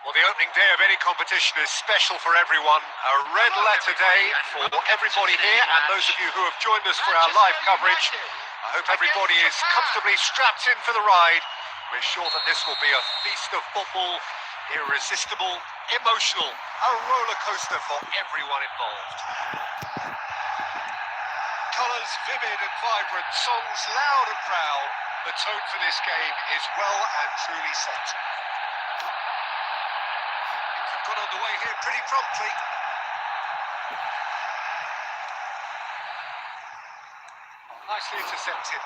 Well, the opening day of any competition is special for everyone. A red letter day for everybody here and those of you who have joined us for our live coverage. I hope everybody is comfortably strapped in for the ride. We're sure that this will be a feast of football, irresistible, emotional, a roller coaster for everyone involved. Colours vivid and vibrant, songs loud and proud. The tone for this game is well and truly set. Got underway here pretty promptly. Nicely intercepted.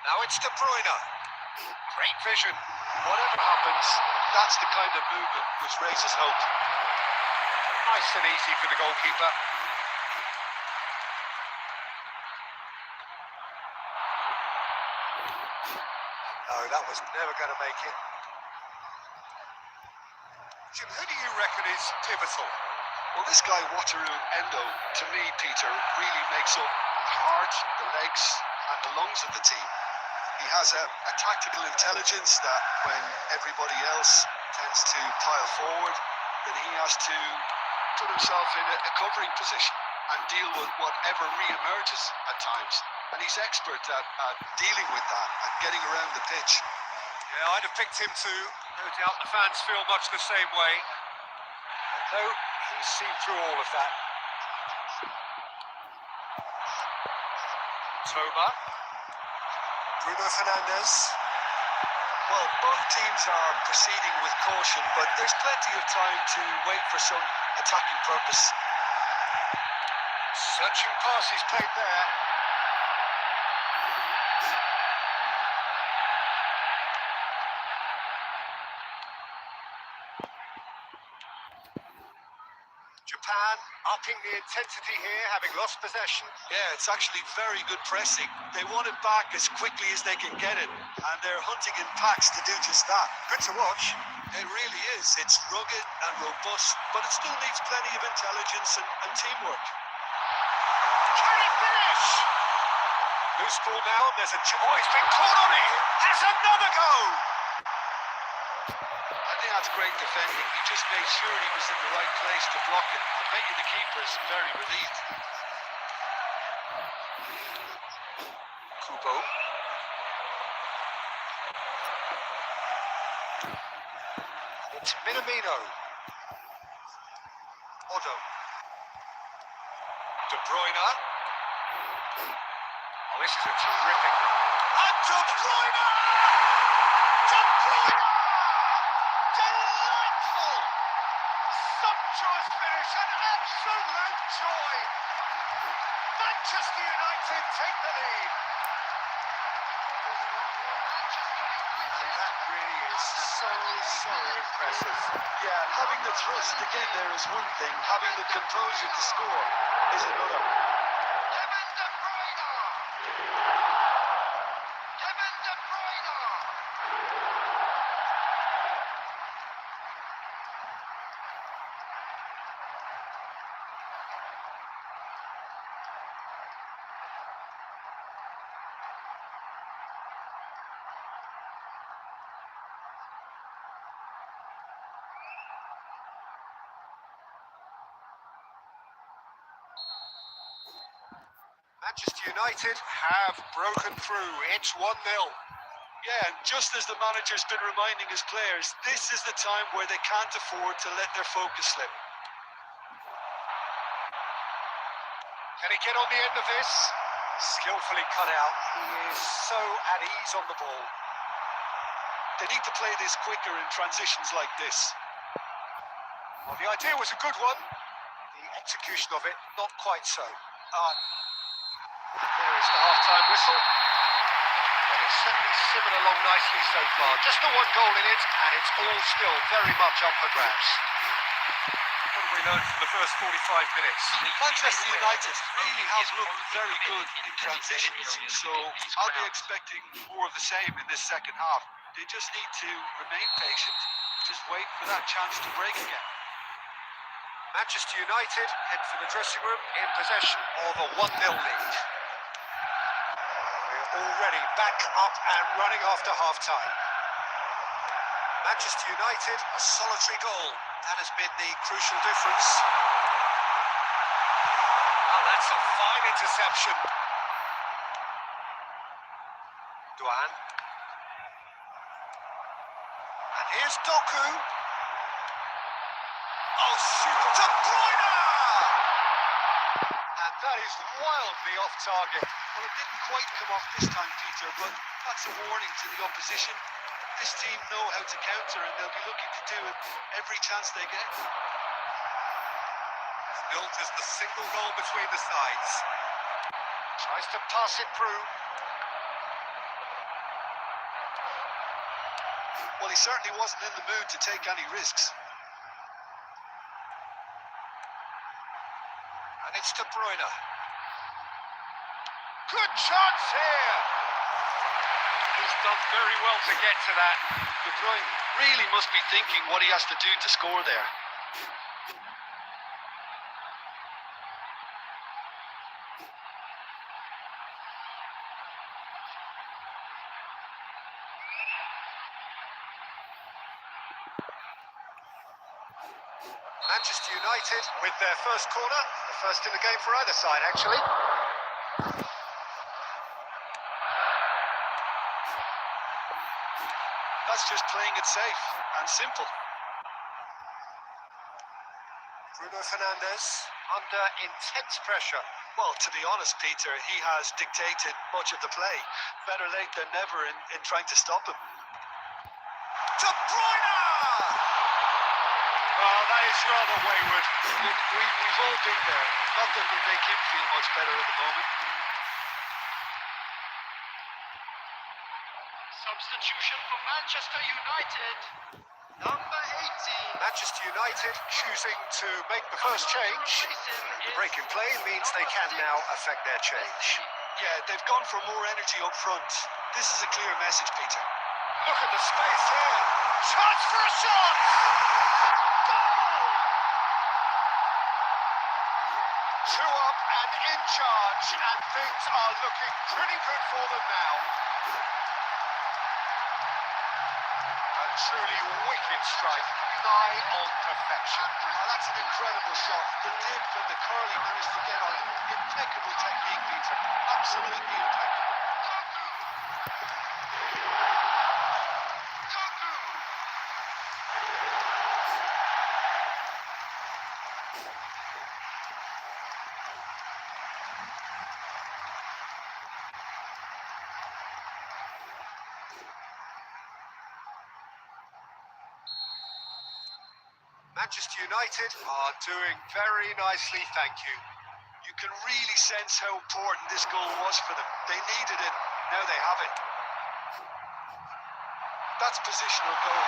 Now it's De Bruyne. Great vision. Whatever happens, that's the kind of movement which raises hope. Nice and easy for the goalkeeper. No, that was never going to make it. Jim, who do you reckon is pivotal? Well, this guy, Wataru Endo, to me, Peter, really makes up the heart, the legs and the lungs of the team. He has a tactical intelligence that when everybody else tends to pile forward, then he has to put himself in a covering position and deal with whatever re-emerges at times. And he's expert at dealing with that and getting around the pitch. Yeah, I'd have picked him too. No doubt the fans feel much the same way. Although he's seen through all of that. Toma. Bruno Fernandes. Well, both teams are proceeding with caution, but there's plenty of time to wait for some attacking purpose. Searching pass is played there. Japan upping the intensity here, having lost possession. Yeah, it's actually very good pressing. They want it back as quickly as they can get it, and they're hunting in packs to do just that. Good to watch. It really is. It's rugged and robust, but it still needs plenty of intelligence and teamwork. Can he finish? Loose ball now, there's a... Oh, he's been caught on it! Has another go! I think that's great defending. He just made sure he was in the right place to block it. I bet you the keeper is very relieved. Kubo. It's Minamino. Otto. De Bruyne. Oh, this is a terrific... And De Bruyne! De Bruyne! Delightful! Sumptuous finish, an absolute joy! Manchester United take the lead. That really is so impressive. Yeah, having the thrust to get there is one thing. Having the composure to score is another. Kevin De Bruyne! Kevin De Bruyne! Manchester United have broken through. It's 1-0. Yeah, and just as the manager's been reminding his players, this is the time where they can't afford to let their focus slip. Can he get on the end of this? Skillfully cut out. He is so at ease on the ball. They need to play this quicker in transitions like this. Well, the idea was a good one. The execution of it, not quite so. There is the half-time whistle. Well, it's certainly simmered along nicely so far. Just the one goal in it, and it's all still very much up for grabs. What have we learned from the first 45 minutes? Manchester United really have looked very good in transitions, so I'll be expecting more of the same in this second half. They just need to remain patient, just wait for that chance to break again. Manchester United head for the dressing room in possession of a 1-0 lead. We're already back up and running after half-time. Manchester United, a solitary goal. That has been the crucial difference. Oh, that's a fine interception. Duan. And here's Doku. Oh, super. De Bruyne! And that is wildly off target. Well, it didn't quite come off this time, Peter, but that's a warning to the opposition. This team know how to counter, and they'll be looking to do it every chance they get. It's built as the single goal between the sides. Tries to pass it through. Well, he certainly wasn't in the mood to take any risks. And it's De Bruyne. Good chance here. He's done very well to get to that. De Bruyne really must be thinking what he has to do to score there. Manchester United with their first corner, the first in the game for either side, actually. That's just playing it safe and simple. Bruno Fernandes under intense pressure. Well, to be honest, Peter, he has dictated much of the play. Better late than never in trying to stop him. De Bruyne! Oh, that is rather wayward. We've all been there. Nothing will make him feel much better at the moment. Substitution for Manchester United. Number 18. Manchester United choosing to make the first change. The break in play means they can now affect their change. Yeah, they've gone for more energy up front. This is a clear message, Peter. Look at the space here. Chance for a shot! Goal! 2 up and in charge, and things are looking pretty good for them now. A truly wicked strike, nigh on perfection. That's an incredible shot. The dip and the curl he managed to get on it. Impeccable technique, Peter. Absolutely impeccable. Manchester United are doing very nicely, thank you. You can really sense how important this goal was for them. They needed it, now they have it. That's positional goal,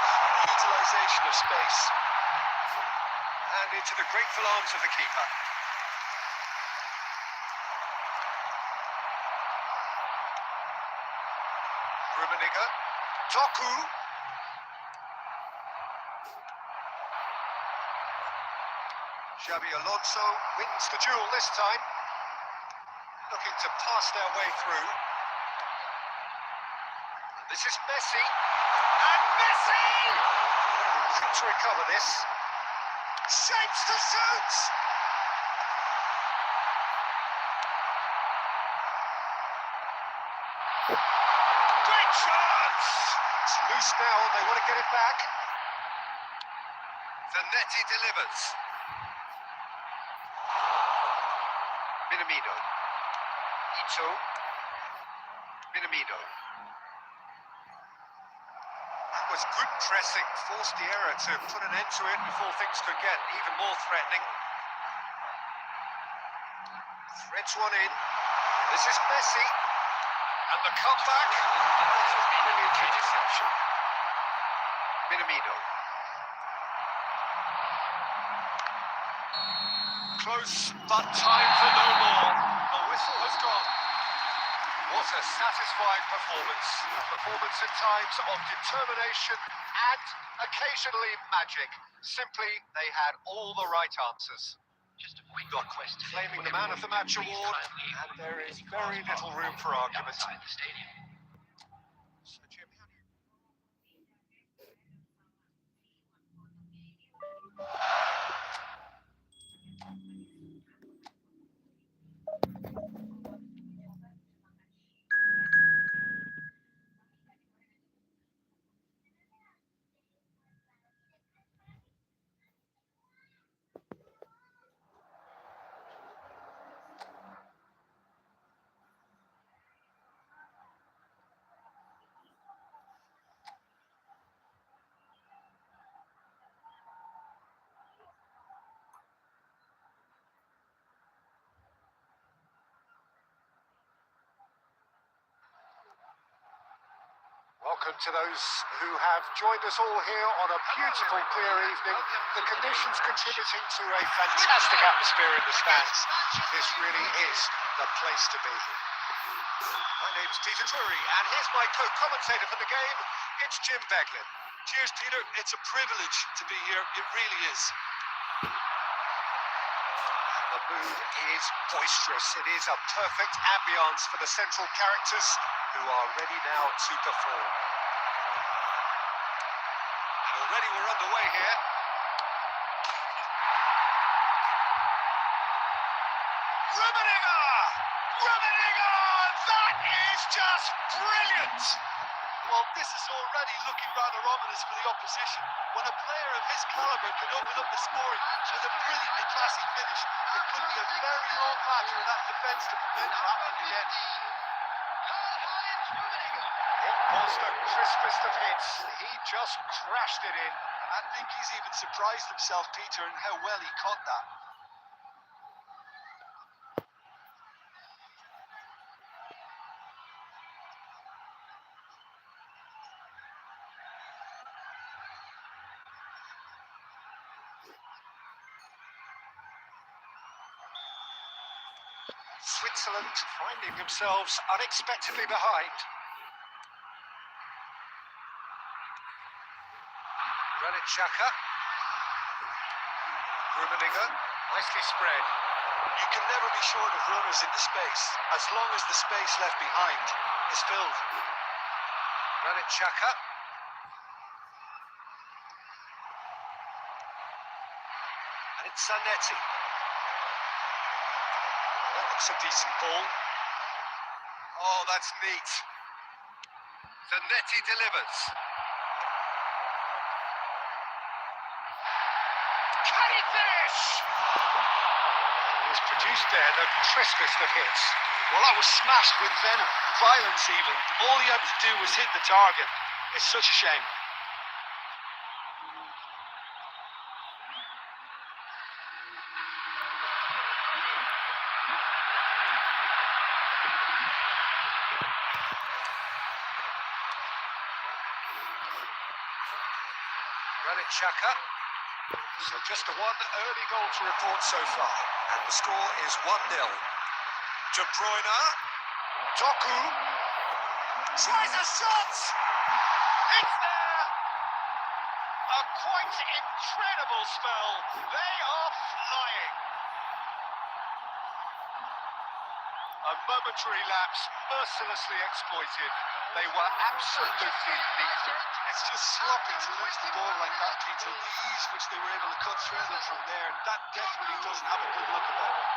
utilisation of space. And into the grateful arms of the keeper. Rummenigge, Doku. Xabi Alonso wins the duel this time. Looking to pass their way through. This is Messi. And Messi! Quick to recover this. Shapes to shoot! Great chance! It's loose now, they want to get it back. Zanetti delivers. Minamino. Ito. Minamino. That was good pressing, forced the error to put an end to it before things could get even more threatening. Threads one in. This is Messi. And the comeback. That's a brilliant interception. Minamino. Close, but time for no more. The whistle has gone. What a satisfying performance. A performance at times of determination and occasionally magic. Simply, they had all the right answers. Just a quick request. Claiming the Man of the Match award, and there is very little room for argument. Outside the stadium. So, Jim, how do you... Welcome to those who have joined us all here on a beautiful, clear evening. The conditions contributing to a fantastic atmosphere in the stands. This really is the place to be. My name's Peter Drury, and here's my co-commentator for the game. It's Jim Beglin. Cheers, Peter. It's a privilege to be here. It really is. The mood is boisterous. It is a perfect ambience for the central characters who are ready now to perform. And already we're underway here. Rummenigge! That is just brilliant! Well, this is already looking rather ominous for the opposition. When a player of his calibre can open up the scoring with a brilliantly classy finish, it could be a very long match for that defence to prevent it happening again. It was the crispest of hits. He just crashed it in. And I think he's even surprised himself, Peter, in how well he caught that. Switzerland finding themselves unexpectedly behind. Granit Xhaka. Rummenigge, nicely spread. You can never be short of runners in the space, as long as the space left behind is filled. Granit Xhaka. And it's Zanetti. That looks a decent ball. Oh, that's neat. Zanetti delivers. Can he finish? He's produced there the crispest of hits. Well, that was smashed with venom, violence even. All he had to do was hit the target. It's such a shame. Granit Xhaka. So just the one early goal to report so far. And the score is 1-0. De Bruyne. Doku. Tries a shot. It's there. A quite incredible spell. They are flying. A momentary lapse mercilessly exploited. They were absolutely neat. It's just sloppy to lose the ball like that, Peter. The ease which they were able to cut through them from there, that definitely doesn't have a good look about it.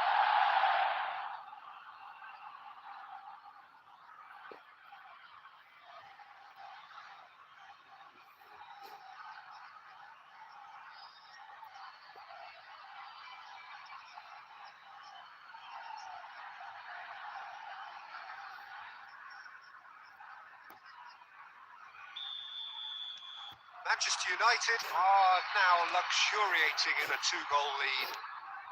Manchester United are now luxuriating in a 2-goal lead.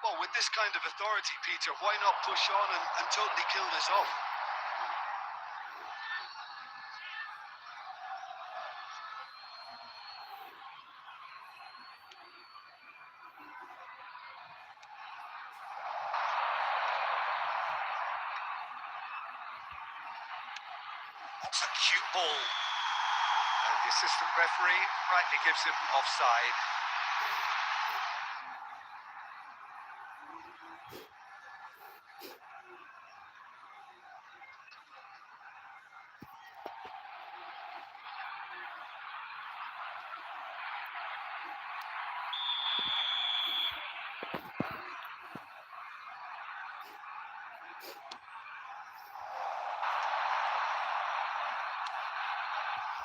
Well, with this kind of authority, Peter, why not push on and totally kill this off? That's a cute ball. And the assistant referee rightly gives him offside.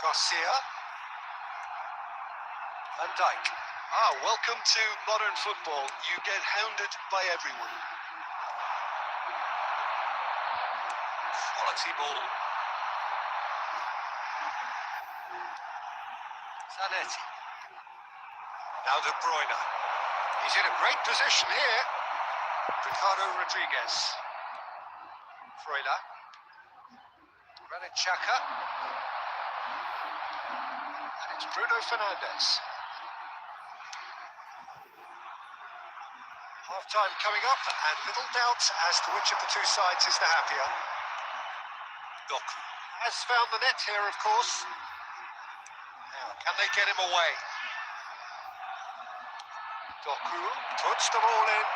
Garcia. Van Dijk. Welcome to modern football. You get hounded by everyone. Quality ball. Zanetti. Now De Bruyne. He's in a great position here. Ricardo Rodriguez. Freuler. Granit Xhaka. And it's Bruno Fernandes. Half-time coming up, and little doubt as to which of the two sides is the happier. Doku has found the net here, of course. Now, can they get him away? Doku puts the ball in.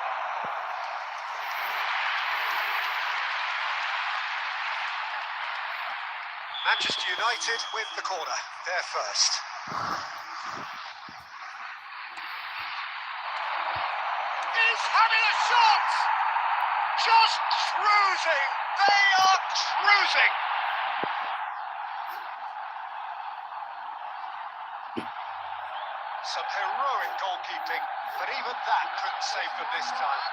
Manchester United with the corner, they're first. He's having a shot! Just cruising! They are cruising! Some heroic goalkeeping, but even that couldn't save them this time.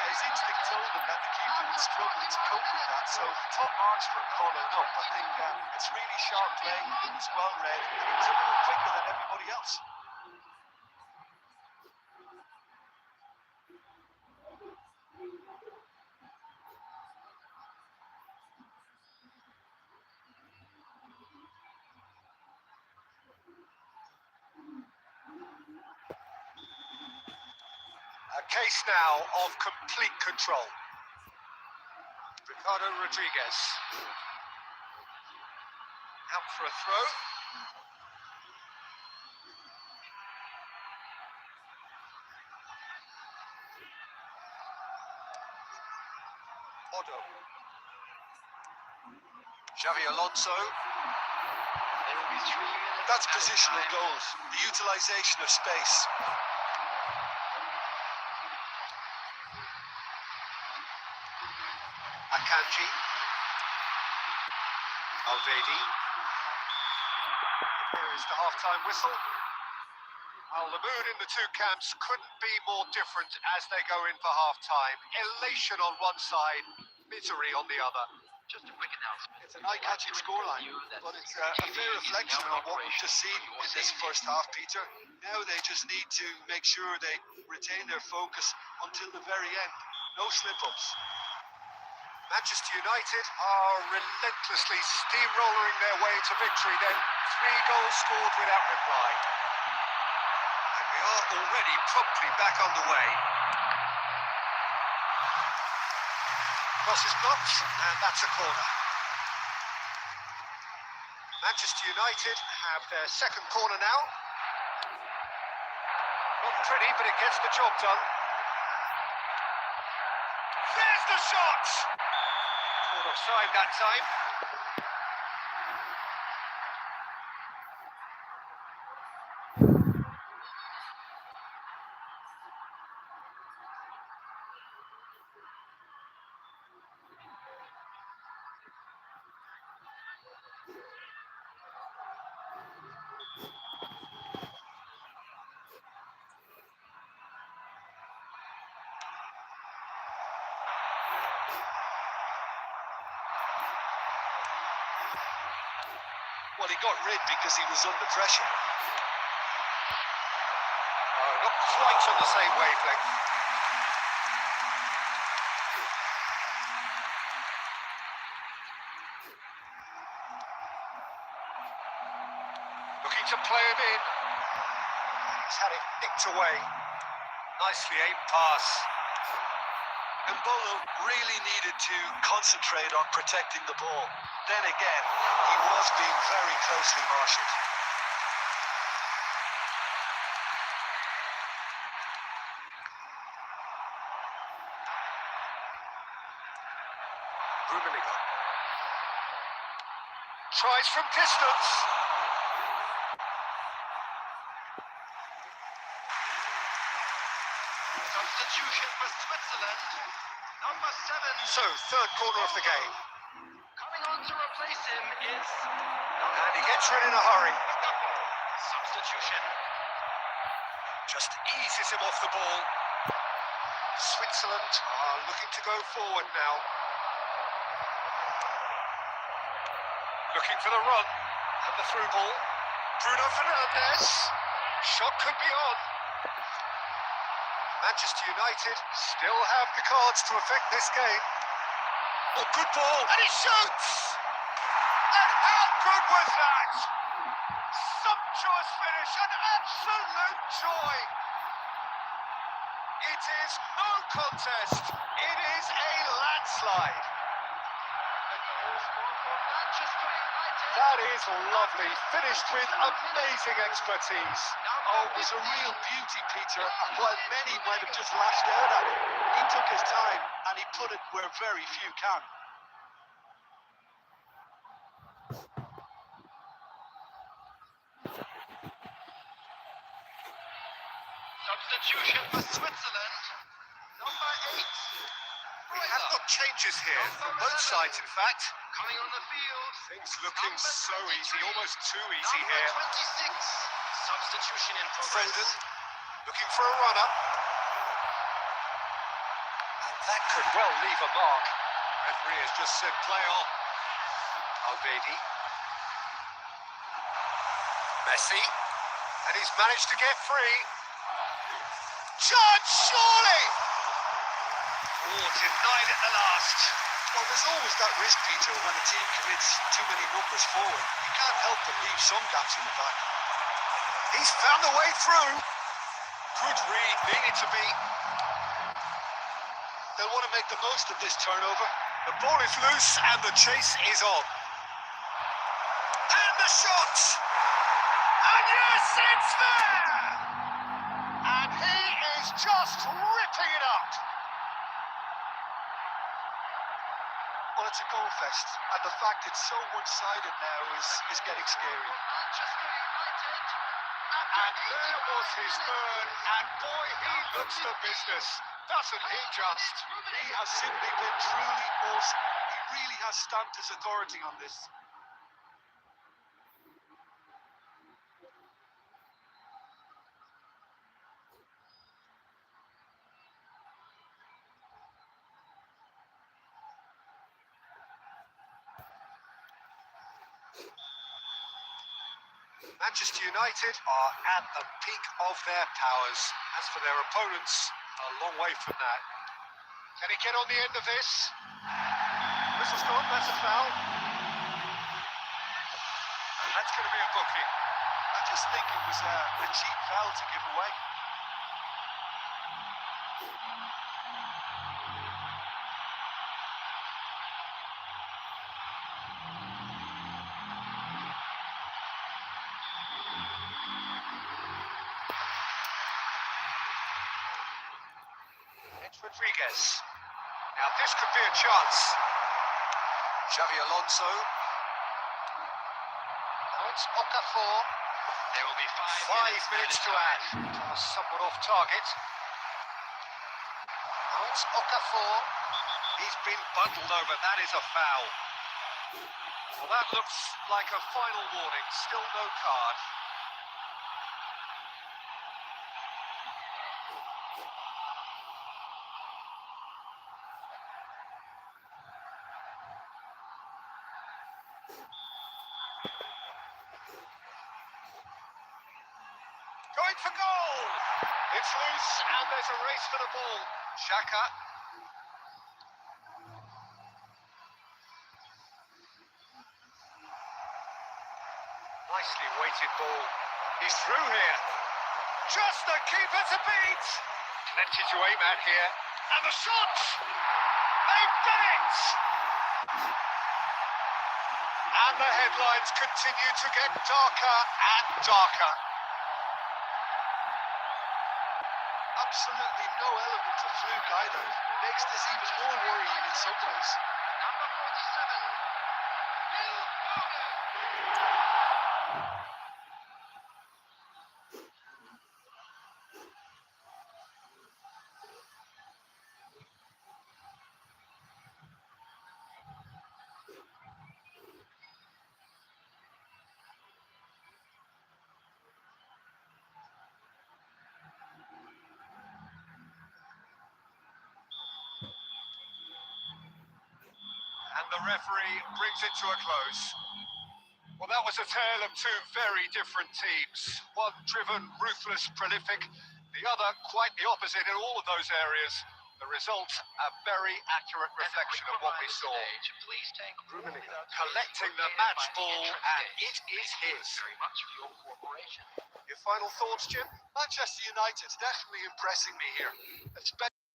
His instinct told him that the keeper would struggle to cope with that, so top marks for calling up. I think it's really sharp play, it was well read, and he was a little quicker than everybody else. A case now of complete control. Ricardo Rodriguez. Out for a throw. Odo. Xavi Alonso. There will be 3 minutes. That's positional goals, the utilisation of space. Akanji. Alvedi. Here is the half-time whistle. Well, the mood in the two camps couldn't be more different as they go in for half-time. Elation on one side, misery on the other. Just a quick announcement. It's an eye-catching scoreline, but it's a fair reflection on what we've just seen in this first half, Peter. Now they just need to make sure they retain their focus until the very end. No slip-ups. Manchester United are relentlessly steamrolling their way to victory then. 3 goals scored without reply. And we are already promptly back on the way. Cross is blocked, and that's a corner. Manchester United have their second corner now. Not pretty, but it gets the job done. There's the shot! Caught offside that time. Well, he got rid because he was under pressure. Not quite on the same wavelength. Looking to play him in. He's had it nicked away. Nicely aimed pass. Mbolo really needed to concentrate on protecting the ball. Then again, he was being very closely marshalled. Rummenigge tries from distance. Substitution for Switzerland. Number 7. So, third corner of the game. Coming on to replace him is... And he gets rid in a hurry. Substitution. Just eases him off the ball. Switzerland are looking to go forward now. Looking for the run. And the through ball. Bruno Fernandes. Shot could be on. Manchester United still have the cards to affect this game. Oh, good ball. And he shoots! And how good was that? Sumptuous finish, an absolute joy. It is no contest. It is a landslide. That is lovely. Finished with amazing expertise. Oh, it was a real beauty, Peter. And while many might have just lashed out at him, he took his time and he put it where very few can. Substitution for Switzerland. Number 8. We have got changes here from both sides, in fact. Coming on the field. Things looking Number so easy, 23. almost too easy Number here. 26. Substitution in progress. Foden looking for a runner. And that could well leave a mark. Referee has just said play on. Alvedi. Messi. And he's managed to get free. Chance, surely! Oh, denied at the last. Well, there's always that risk, Peter, when a team commits too many numbers forward. You can't help but leave some gaps in the back. He's found the way through. Good read, needed to be. They'll want to make the most of this turnover. The ball is loose and the chase is on. And the shot! And yes, it's there! And he is just ripping it up. Well, it's a goal fest, and the fact it's so one-sided now is getting scary. Manchester United. And there was his third, and boy, he looks the business, doesn't he just? He has simply been truly awesome. He really has stamped his authority on this. Manchester United are at the peak of their powers. As for their opponents, a long way from that. Can he get on the end of this? Whistle's gone, that's a foul. That's going to be a booking. I just think it was a cheap foul to give away. It's Rodriguez. Now this could be a chance. Xavi Alonso. Now it's Okafor. There will be 5 minutes to add. Somewhat off target. Now it's Okafor. He's been bundled over. That is a foul. Well, that looks like a final warning. Still no card. Going for goal! It's loose and there's a race for the ball. Xhaka. Nicely weighted ball. He's through here. Just the keeper to beat! Plenty to aim at here. And the shot! They've done it! And the headlines continue to get darker and darker. Absolutely no element of fluke either. Makes this even more worrying in some ways. Number 47. And the referee brings it to a close. Well, that was a tale of two very different teams. One driven, ruthless, prolific. The other quite the opposite in all of those areas. The result, a very accurate reflection of what we saw. Please take Collecting the match ball, and it is his. Very much for your cooperation. Your final thoughts, Jim? Manchester United definitely impressing me here, especially